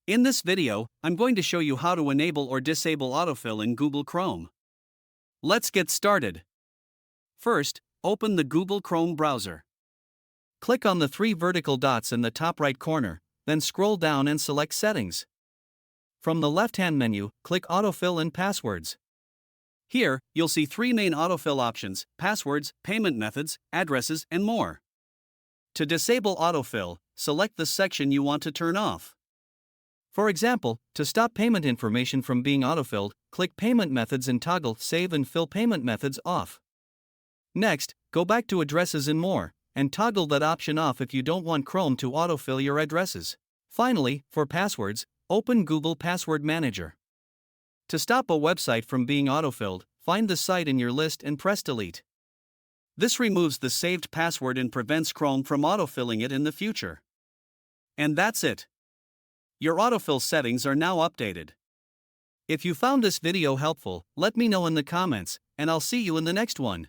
In this video, I'm going to show you how to enable or disable autofill in Google Chrome. Let's get started. First, open the Google Chrome browser. Click on the three vertical dots in the top right corner, then scroll down and select Settings. From the left-hand menu, click Autofill and Passwords. Here, you'll see three main autofill options: passwords, payment methods, addresses, and more. To disable autofill, select the section you want to turn off. For example, to stop payment information from being autofilled, click Payment Methods and toggle Save and Fill Payment Methods off. Next, go back to Addresses and More, and toggle that option off if you don't want Chrome to autofill your addresses. Finally, for passwords, open Google Password Manager. To stop a website from being autofilled, find the site in your list and press Delete. This removes the saved password and prevents Chrome from autofilling it in the future. And that's it. Your autofill settings are now updated. If you found this video helpful, let me know in the comments, and I'll see you in the next one.